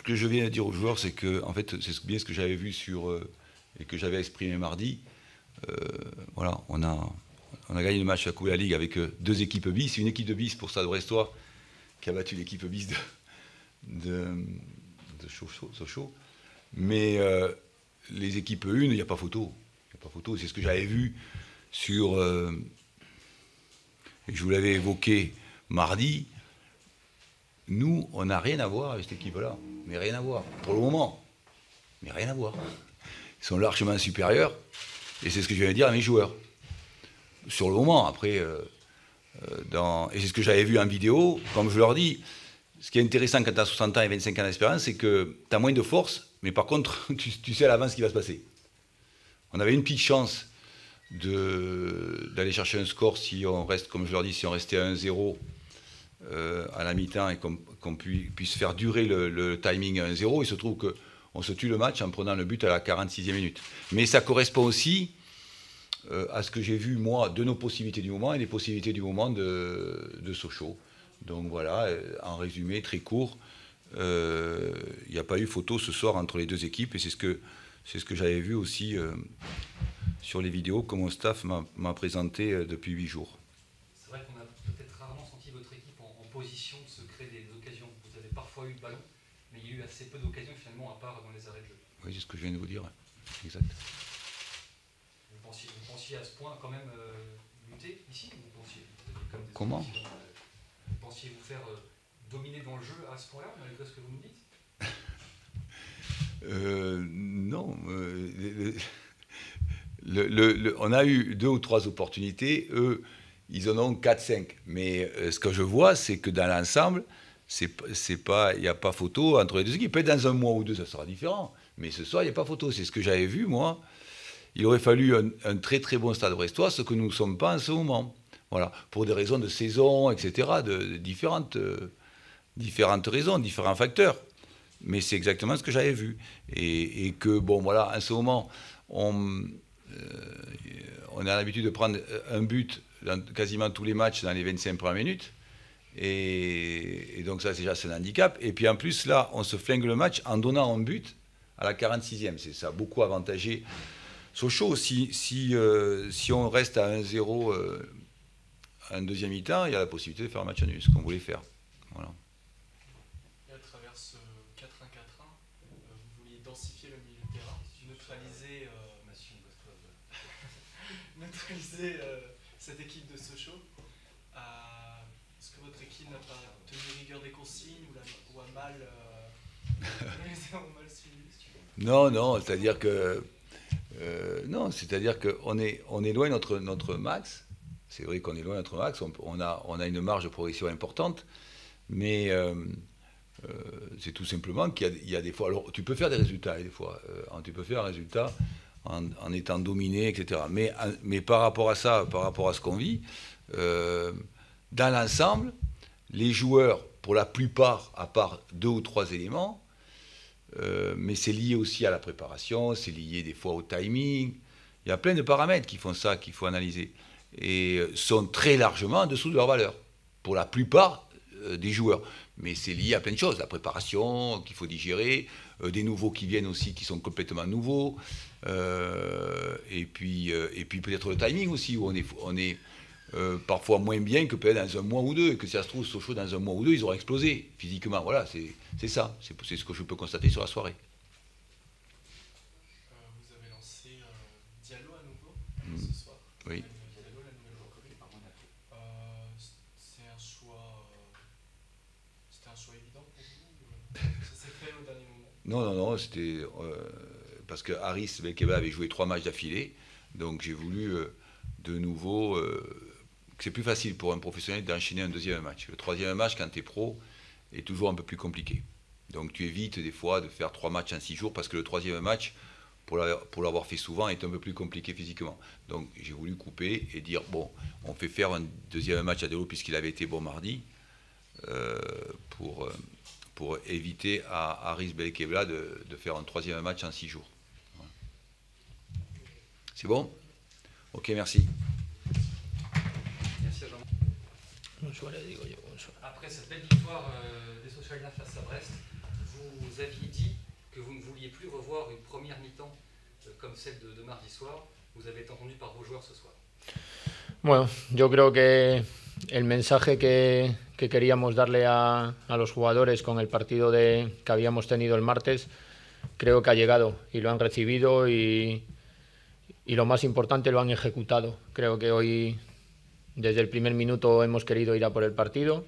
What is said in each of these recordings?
que je viens de dire aux joueurs, c'est que, en fait, c'est bien ce que j'avais vu et que j'avais exprimé mardi. Voilà, on a gagné le match à la Coupe de la Ligue avec 2 équipes bis. Une équipe de bis pour Stade Brestois qui a battu l'équipe bis de Sochaux. Mais les équipes 1, il n'y a pas photo. C'est ce que j'avais vu sur... je vous l'avais évoqué mardi. Nous, on n'a rien à voir avec cette équipe-là. Mais rien à voir. Pour le moment. Mais rien à voir. Ils sont largement supérieurs. Et c'est ce que je viens de dire à mes joueurs. Sur le moment, après... et c'est ce que j'avais vu en vidéo. Comme je leur dis, ce qui est intéressant quand tu as 60 ans et 25 ans d'expérience, c'est que tu as moins de force, mais par contre, tu sais à l'avance ce qui va se passer. On avait une petite chance d'aller chercher un score si on reste, comme je leur dis, si on restait à 1-0 à la mi-temps et qu'on puisse faire durer le timing à 1-0. Il se trouve qu'on se tue le match en prenant le but à la 46e minute. Mais ça correspond aussi à ce que j'ai vu, moi, de nos possibilités du moment et des possibilités du moment de Sochaux. Donc voilà, en résumé, très court, il n'y a pas eu photo ce soir entre les 2 équipes et c'est ce que j'avais vu aussi sur les vidéos que mon staff m'a présenté depuis 8 jours. C'est vrai qu'on a peut-être rarement senti votre équipe en position de se créer des occasions. Vous avez parfois eu le ballon, mais il y a eu assez peu d'occasions finalement, à part dans les arrêts de jeu. Oui, c'est ce que je viens de vous dire. Exact. Vous pensiez à ce point quand même lutter ici, ou vous pensiez comme des Comment vous pensiez vous faire dominer dans le jeu à ce point-là, malgré ce que vous me dites? Non. On a eu 2 ou 3 opportunités. Eux, ils en ont 4-5. Mais ce que je vois, c'est que dans l'ensemble, il n'y a pas photo entre les 2 équipes. Peut-être dans un mois ou 2, ça sera différent. Mais ce soir, il n'y a pas photo. C'est ce que j'avais vu, moi. Il aurait fallu un très très bon Stade Brestois, ce que nous ne sommes pas en ce moment. Voilà, pour des raisons de saison, etc., de différentes raisons, différents facteurs. Mais c'est exactement ce que j'avais vu. Et que, bon, voilà, en ce moment, on a l'habitude de prendre un but dans quasiment tous les matchs dans les 25 premières minutes. Et donc ça, déjà, c'est un handicap. Et puis en plus, là, on se flingue le match en donnant un but à la 46e. Ça a beaucoup avantagé Sochaux. Si on reste à 1-0 en deuxième mi-temps, il y a la possibilité de faire un match nul, ce qu'on voulait faire. Voilà. Et à travers ce 4-1-4-1, vous vouliez densifier le milieu de terrain, neutraliser cette équipe de Sochaux. Est-ce que votre équipe n'a pas tenu rigueur des consignes ou a mal suivi? Non, c'est-à-dire que qu'on est loin de notre max. C'est vrai qu'on est loin de notre max. On a une marge de progression importante, mais c'est tout simplement qu'il y a des fois. Alors, tu peux faire des résultats, des fois. Tu peux faire un résultat en étant dominé, etc. Mais par rapport à ça, par rapport à ce qu'on vit, dans l'ensemble, les joueurs, pour la plupart, à part 2 ou 3 éléments, mais c'est lié aussi à la préparation, c'est lié des fois au timing. Il y a plein de paramètres qui font ça, qu'il faut analyser. Et sont très largement en dessous de leur valeur, pour la plupart des joueurs. Mais c'est lié à plein de choses, la préparation qu'il faut digérer, des nouveaux qui viennent aussi, qui sont complètement nouveaux, et puis peut-être le timing aussi, où on est parfois moins bien que peut-être dans un mois ou 2, et que si ça se trouve, Sochaux, dans un mois ou 2, ils auront explosé physiquement. Voilà, c'est ça, c'est ce que je peux constater sur la soirée. Vous avez lancé Diallo à nouveau ce soir. Oui. C'était un choix évident pour vous? Ça s'est fait au dernier moment? Non, c'était parce que Haris Belkebla avait joué 3 matchs d'affilée, donc j'ai voulu de nouveau que c'est plus facile pour un professionnel d'enchaîner un deuxième match. Le troisième match, quand tu es pro, est toujours un peu plus compliqué. Donc tu évites des fois de faire 3 matchs en 6 jours, parce que le troisième match, pour l'avoir fait souvent, est un peu plus compliqué physiquement. Donc j'ai voulu couper et dire, bon, on fait faire un deuxième match à Diallo, puisqu'il avait été bon mardi, pour éviter à Haris Belkebla de faire un troisième match en 6 jours. Voilà. C'est bon? Ok, merci. Merci à Jean. Bonjour. Après cette belle victoire des Socialiens face à Brest, vous aviez dit que vous ne vouliez plus revoir une première mi-temps comme celle de mardi soir. Vous avez été entendu par vos joueurs ce soir. Bueno, yo creo que el mensaje que queríamos darle a los jugadores con el partido que habíamos tenido el martes, creo que ha llegado y lo han recibido y lo más importante, lo han ejecutado. Creo que hoy, desde el primer minuto, hemos querido ir a por el partido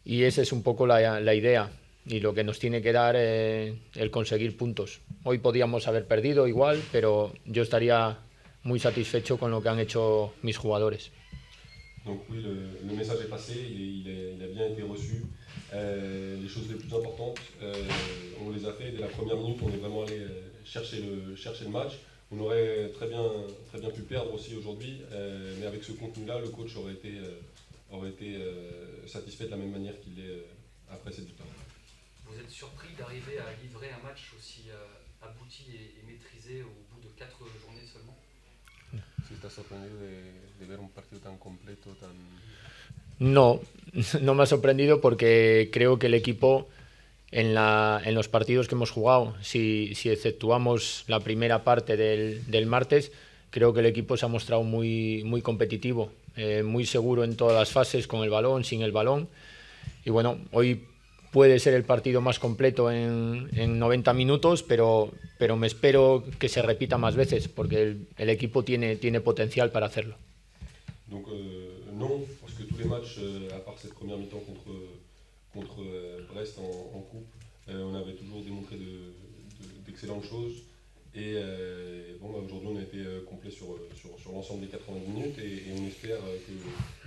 y esa es un poco la idea y lo que nos tiene que dar el conseguir puntos. Hoy podíamos haber perdido igual, pero yo estaría muy satisfecho con lo que han hecho mis jugadores. Donc oui, le message est passé, il a bien été reçu. Les choses les plus importantes, on les a fait dès la première minute, on est vraiment allé chercher le match. On aurait très bien pu perdre aussi aujourd'hui, mais avec ce contenu-là, le coach aurait été satisfait de la même manière qu'il est après cette victoire. Vous êtes surpris d'arriver à livrer un match aussi abouti et maîtrisé au bout de 4 journées seulement? Si estás sorprendido de ver un partido tan completo, tan... No, no me ha sorprendido porque creo que el equipo en los partidos que hemos jugado, si exceptuamos la primera parte del martes, creo que el equipo se ha mostrado muy competitivo, muy seguro en todas las fases, con el balón, sin el balón. Y bueno, hoy puede ser el partido más completo en 90 minutos, pero me espero que se repita más veces, porque el equipo tiene potencial para hacerlo. Donc non, parce que tous les matchs, à part cette première mi-temps contre Brest en coupe, on avait toujours démontré d'excellentes choses. Et bon, aujourd'hui on a été complet sur l'ensemble des 90 minutes et on espère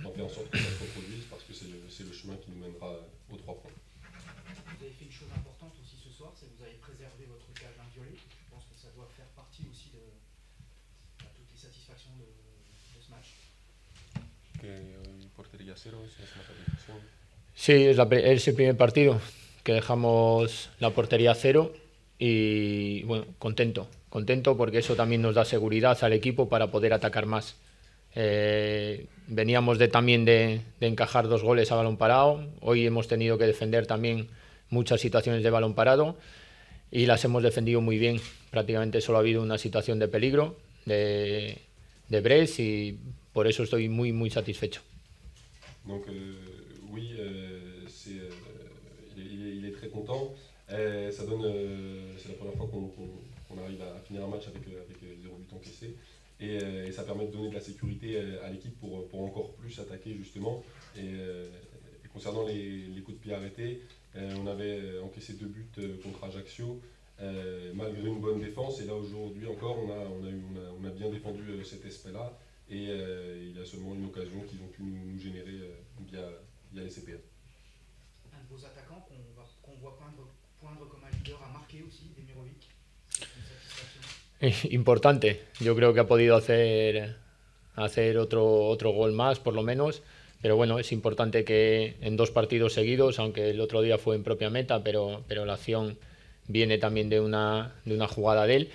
on fait en sorte que ça se reproduise parce que c'est le chemin qui nous mènera aux 3 points. Vous avez fait une chose importante aussi ce soir, c'est que vous avez préservé votre cage inviolée. Je pense que ça doit faire partie aussi de toutes les satisfactions de ce match. Que portería cero es una satisfacción. Sí, es el primer partido que dejamos la portería cero y bueno, contento porque eso también nos da seguridad al equipo para poder atacar más. Veníamos también de encajar 2 goles a balón parado, hoy hemos tenido que defender también muchas situaciones de balón parado y las hemos defendido muy bien. Prácticamente solo ha habido una situación de peligro de Brest y por eso estoy muy satisfecho. Donc oui, il est très content. Ça donne, c'est la première fois qu'on arrive à finir un match avec 0 but encaissé. Et ça permet de donner de la sécurité à l'équipe pour encore plus attaquer justement. Et concernant les coups de pied arrêtés, on avait encaissé 2 buts contre Ajaccio malgré une bonne défense. Et là aujourd'hui encore, on a bien défendu cet aspect-là. Et il y a seulement une occasion qu'ils ont pu nous générer via les CPA. Un de vos attaquants qu'on voit poindre comme un leader a marqué aussi, Demirovic. C'est une satisfaction. Importante, yo creo que ha podido hacer otro gol más por lo menos, pero bueno, es importante que en 2 partidos seguidos, aunque el otro día fue en propia meta, pero la acción viene también de una jugada de él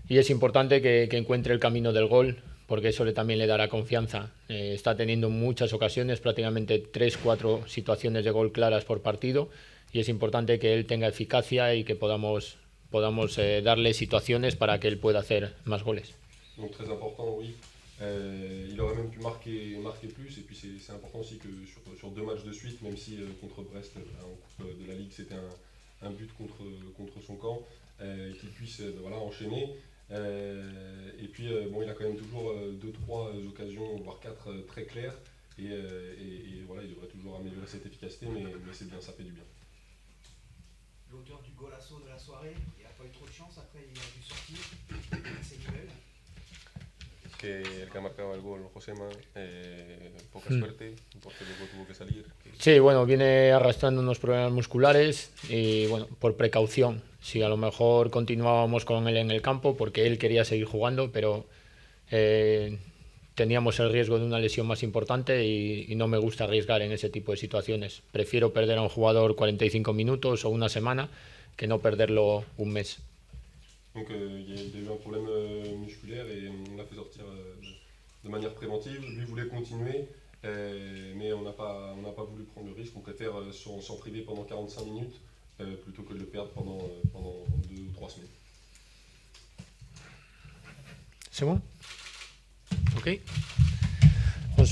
y es importante que encuentre el camino del gol porque eso también le dará confianza. Está teniendo muchas ocasiones, prácticamente 3-4 situaciones de gol claras por partido y es importante que él tenga eficacia y que podamos darle situaciones para que él pueda hacer más goles. Donc très important, oui. Il aurait même pu marquer plus et puis c'est important aussi que sur 2 matchs de suite, même si contre Brest en coupe de la Ligue c'était un but contre son camp, qu'il puisse enchaîner. Et puis bon, il a quand même toujours 2-3 occasions, voire 4 très claires et voilà, il devrait toujours améliorer cette efficacité, mais c'est bien, ça fait du bien. L'auteur du golazo de la soirée, il n'a pas eu trop de chance, après il a dû sortir, c'est nivel. Que el que ha marcado el gol, Josema, poca suerte, porque luego tuvo que salir. Sí, bueno, viene arrastrando unos problemas musculares y bueno, por precaución. Si a lo mejor continuábamos con él en el campo porque él quería seguir jugando, pero teníamos el riesgo de una lesión más importante y no me gusta arriesgar en ese tipo de situaciones. Prefiero perder a un jugador 45 minutos o una semana que no perderlo un mes. Donc il y a eu un problème musculaire et on l'a fait sortir de manière préventive. Lui voulait continuer, mais on n'a pas voulu prendre le risque. On préfère s'en priver pendant 45 minutes plutôt que de le perdre pendant 2 ou 3 semaines. C'est bon? Ok.